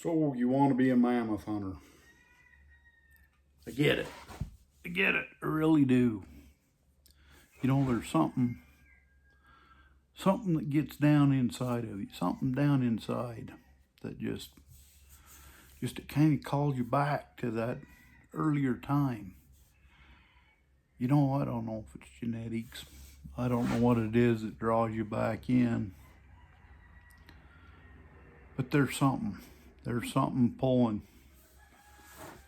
So you want to be a mammoth hunter. I get it. I get it. I really do. You know, there's something that gets down inside of you. Something down inside that just it kind of calls you back to that earlier time. You know, I don't know if it's genetics. I don't know what it is that draws you back in. But there's something. There's something pulling.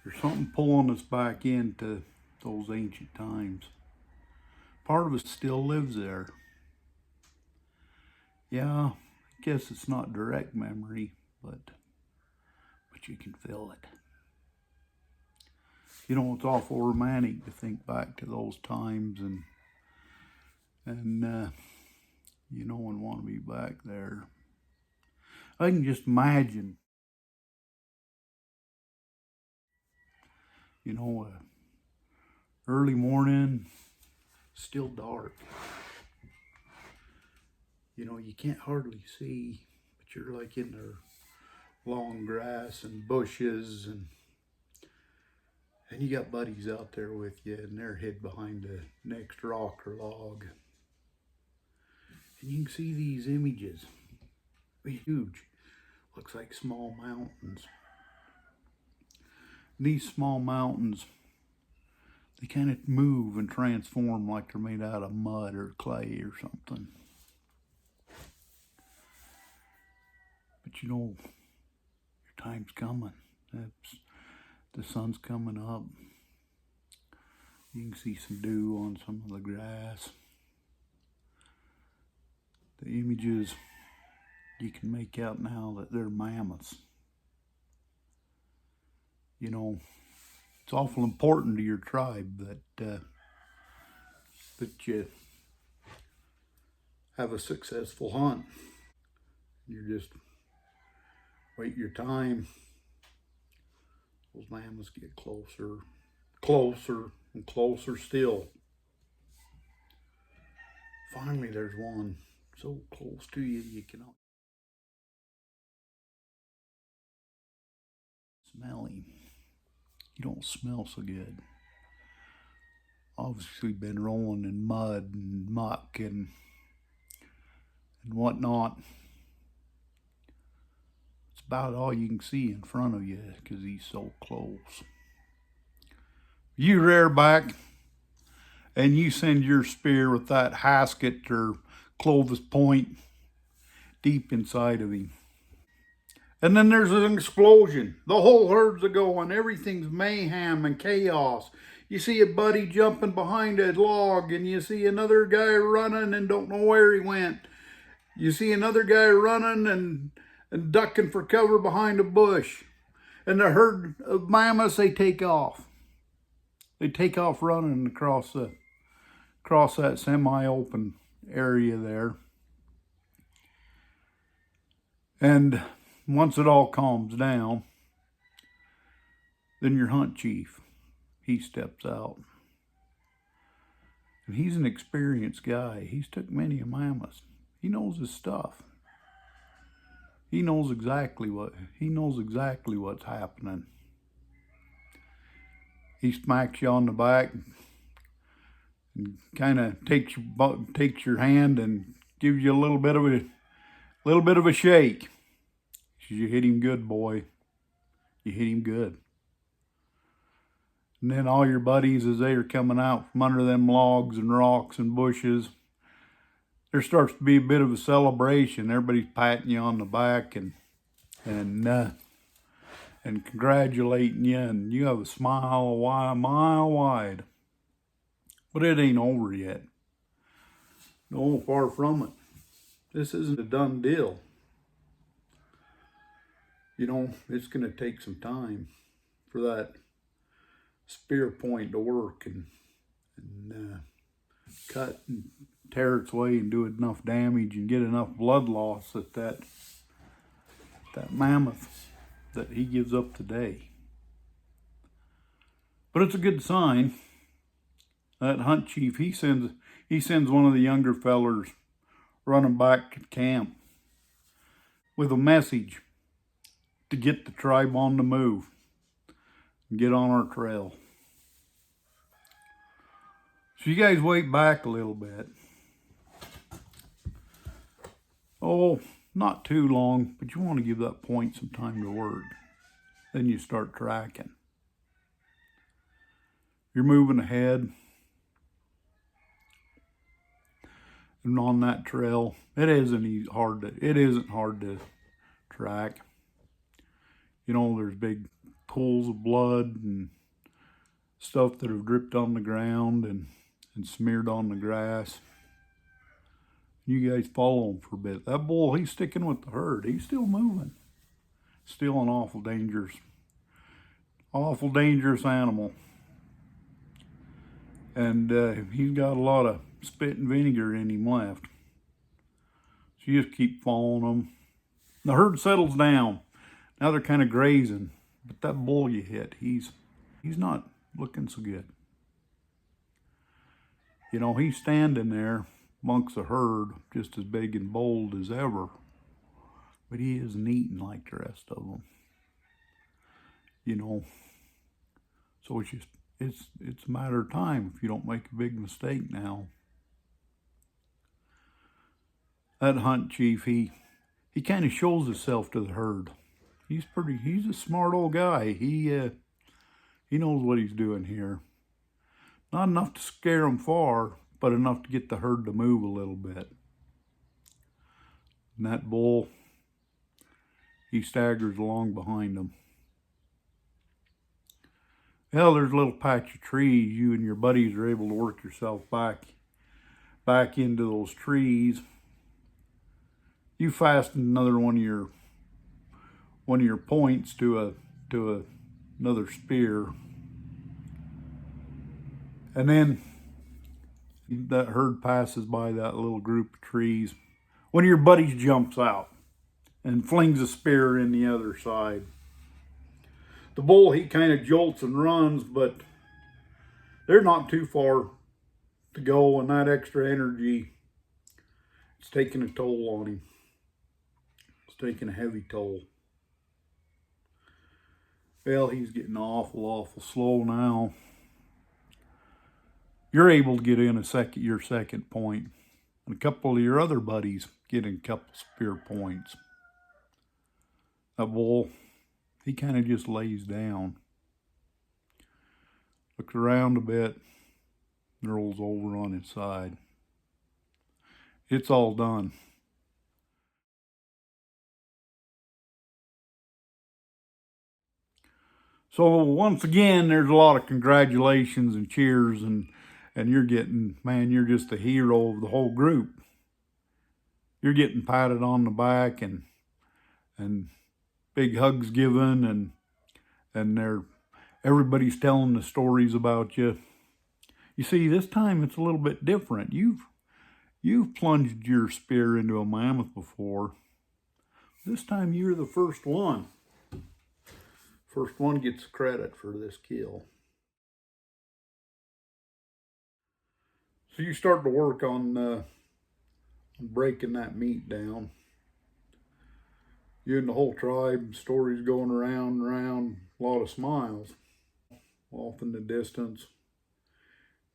There's something pulling us back into those ancient times. Part of us still lives there. Yeah, I guess it's not direct memory, but you can feel it. You know, it's awful romantic to think back to those times and you know, and want to be back there. I can just imagine, you know, early morning, still dark. You know, you can't hardly see, but you're like in the long grass and bushes, and you got buddies out there with you, and they're hid behind the next rock or log. And you can see these images. They're huge. Looks like small mountains. These small mountains, they kind of move and transform like they're made out of mud or clay or something. But you know, your time's coming. The sun's coming up. You can see some dew on some of the grass. The images, you can make out now that they're mammoths. You know, it's awful important to your tribe that you have a successful hunt. You just wait your time. Those mammoths get closer, and closer still. Finally, there's one so close to you, you cannot smell him. You don't smell so good. Obviously been rolling in mud and muck and whatnot. It's about all you can see in front of you because he's so close. You rear back and you send your spear with that hasket or Clovis point deep inside of him. And then there's an explosion. The whole herd's a-going. Everything's mayhem and chaos. You see a buddy jumping behind a log, and you see another guy running and don't know where he went. You see another guy running and ducking for cover behind a bush. And the herd of mammoths, they take off. They take off running across that semi-open area there. And once it all calms down, then your hunt chief, he steps out. And he's an experienced guy. He's took many a mammoth. He knows his stuff. He knows exactly what's happening. He smacks you on the back and kind of takes your hand and gives you a little bit of a shake. You hit him good, boy. You hit him good. And then all your buddies, as they are coming out from under them logs and rocks and bushes, there starts to be a bit of a celebration. Everybody's patting you on the back and congratulating you, and you have a smile a mile wide. But it ain't over yet. No, far from it. This isn't a done deal. You know, it's going to take some time for that spear point to work and cut and tear its way and do enough damage and get enough blood loss that mammoth that he gives up today. But it's a good sign. That hunt chief, he sends one of the younger fellers running back to camp with a message. to get the tribe on the move and get on our trail. So you guys wait back a little bit. Oh, not too long, but you want to give that point some time to work. Then you start tracking. You're moving ahead. And on that trail, it isn't hard to track. You know, there's big pools of blood and stuff that have dripped on the ground and smeared on the grass. You guys follow him for a bit. That bull, he's sticking with the herd. He's still moving. Still an awful dangerous animal. And he's got a lot of spit and vinegar in him left. So you just keep following him. The herd settles down. Now they're kind of grazing. But that bull you hit, he's not looking so good. You know, he's standing there amongst the herd, just as big and bold as ever. But he isn't eating like the rest of them. You know, so it's a matter of time if you don't make a big mistake now. That hunt chief, he kind of shows himself to the herd. He's a smart old guy. He knows what he's doing here. Not enough to scare them far, but enough to get the herd to move a little bit. And that bull, he staggers along behind them. Well, there's a little patch of trees. You and your buddies are able to work yourself back into those trees. You fasten another one of your points to another spear. And then that herd passes by that little group of trees. One of your buddies jumps out and flings a spear in the other side. The bull, he kind of jolts and runs, but they're not too far to go, and that extra energy, it's taking a toll on him. It's taking a heavy toll. Well, he's getting awful slow now. You're able to get in your second point, and a couple of your other buddies get in a couple spear points. That bull, he kind of just lays down, looks around a bit, and rolls over on his side. It's all done. So once again, there's a lot of congratulations and cheers, and you're you're just the hero of the whole group. You're getting patted on the back and big hugs given, and everybody's telling the stories about you. You see, this time it's a little bit different. You've plunged your spear into a mammoth before. This time you're the first one. First one gets credit for this kill. So you start to work on breaking that meat down. You and the whole tribe, stories going around and around, a lot of smiles. Off in the distance,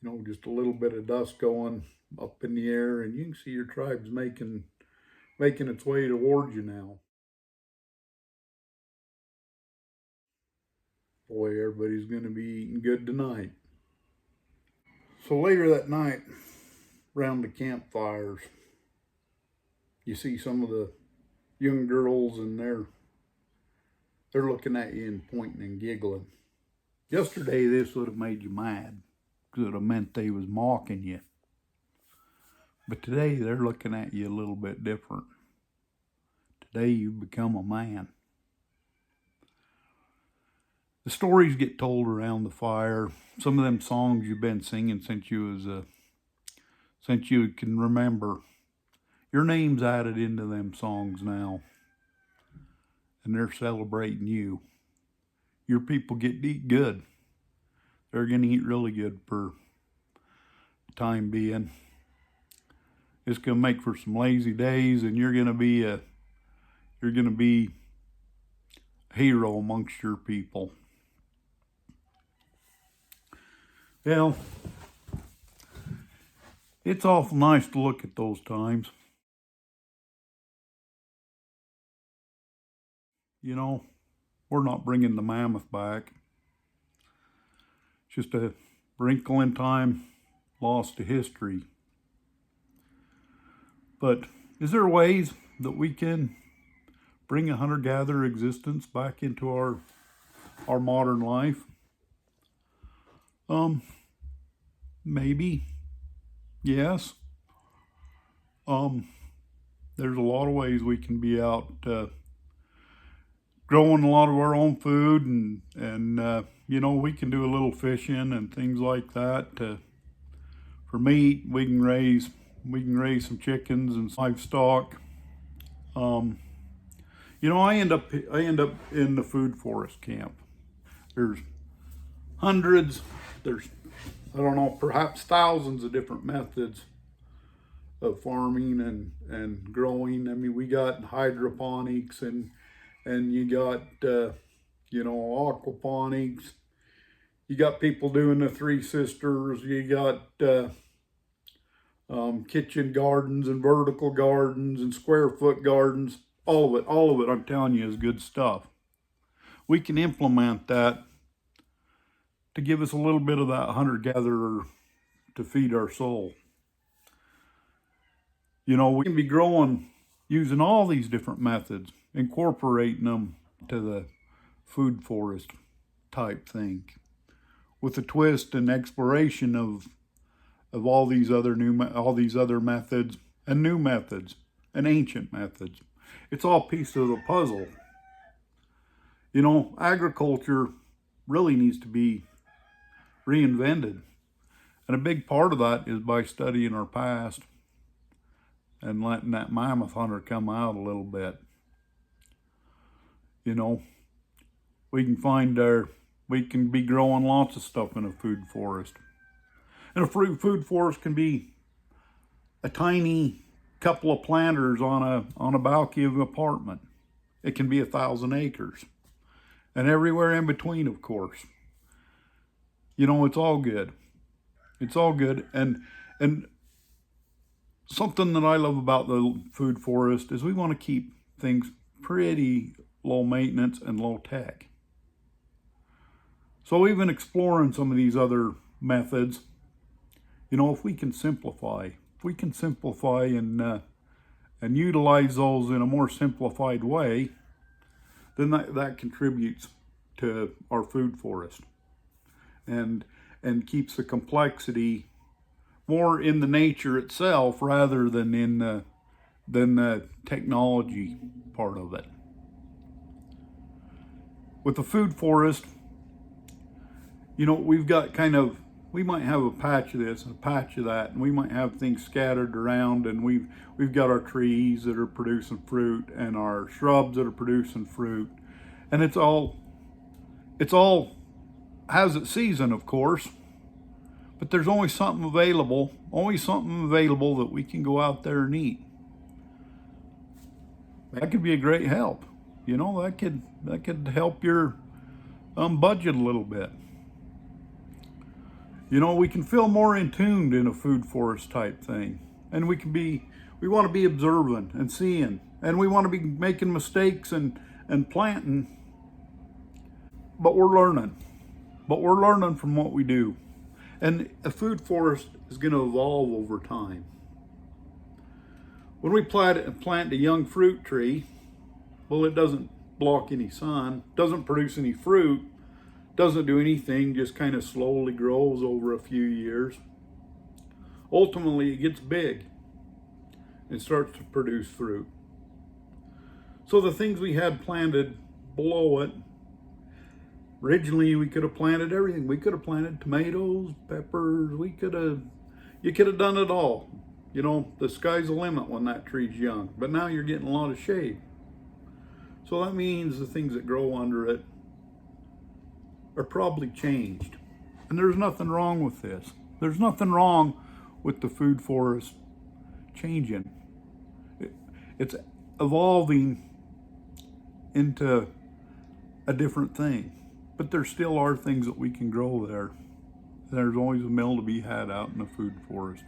you know, just a little bit of dust going up in the air, and you can see your tribe's making its way towards you now. Boy, everybody's going to be eating good tonight. So later that night, around the campfires, you see some of the young girls, and they're looking at you and pointing and giggling. Yesterday, this would have made you mad, because it would have meant they was mocking you. But today, they're looking at you a little bit different. Today, you've become a man. The stories get told around the fire. Some of them songs you've been singing since you can remember. Your name's added into them songs now, and they're celebrating you. Your people get to eat good. They're going to eat really good for the time being. It's going to make for some lazy days, and you're going to be hero amongst your people. Well, it's awful nice to look at those times. You know, we're not bringing the mammoth back. It's just a wrinkle in time lost to history. But is there ways that we can bring a hunter-gatherer existence back into our modern life? Maybe. Yes. There's a lot of ways we can be out growing a lot of our own food, and you know, we can do a little fishing and things like that. For meat, we can raise some chickens and livestock. You know, I end up in the food forest camp. There's hundreds, there's, I don't know, perhaps thousands of different methods of farming and growing. I mean, we got hydroponics and you got you know, aquaponics. You got people doing the Three Sisters. You got kitchen gardens and vertical gardens and square foot gardens. All of it, I'm telling you, is good stuff. We can implement that to give us a little bit of that hunter-gatherer to feed our soul. You know, we can be growing using all these different methods, incorporating them to the food forest type thing, with a twist and exploration of all these other methods and new methods and ancient methods. It's all pieces of the puzzle. You know, agriculture really needs to be reinvented. And a big part of that is by studying our past and letting that Mammoth Hunter come out a little bit. You know, we can be growing lots of stuff in a food forest. And a food forest can be a tiny couple of planters on a balcony of an apartment. It can be 1,000 acres. And everywhere in between, of course. You know, it's all good. It's all good. And something that I love about the food forest is we want to keep things pretty low maintenance and low tech. So even exploring some of these other methods, you know, if we can simplify and utilize those in a more simplified way, then that contributes to our food forest and keeps the complexity more in the nature itself rather than in the technology part of it. With the food forest, you know, we've got we might have a patch of this and a patch of that, and we might have things scattered around, and we've got our trees that are producing fruit and our shrubs that are producing fruit, and it's all has its season, of course, but there's always something available that we can go out there and eat. That could be a great help. You know, that could help your budget a little bit. You know, we can feel more in tune in a food forest type thing. And we want to be observant and seeing. And we want to be making mistakes and planting. But we're learning. But we're learning from what we do. And a food forest is going to evolve over time. When we plant a young fruit tree, well, it doesn't block any sun, doesn't produce any fruit, doesn't do anything, just kind of slowly grows over a few years. Ultimately, it gets big and starts to produce fruit. So the things we had planted below it, originally we could have planted everything. We could have planted tomatoes, peppers, you could have done it all. You know, the sky's the limit when that tree's young, but now you're getting a lot of shade. So that means the things that grow under it are probably changed. And there's nothing wrong with this. There's nothing wrong with the food forest changing. It's evolving into a different thing. But there still are things that we can grow there. There's always a meal to be had out in the food forest.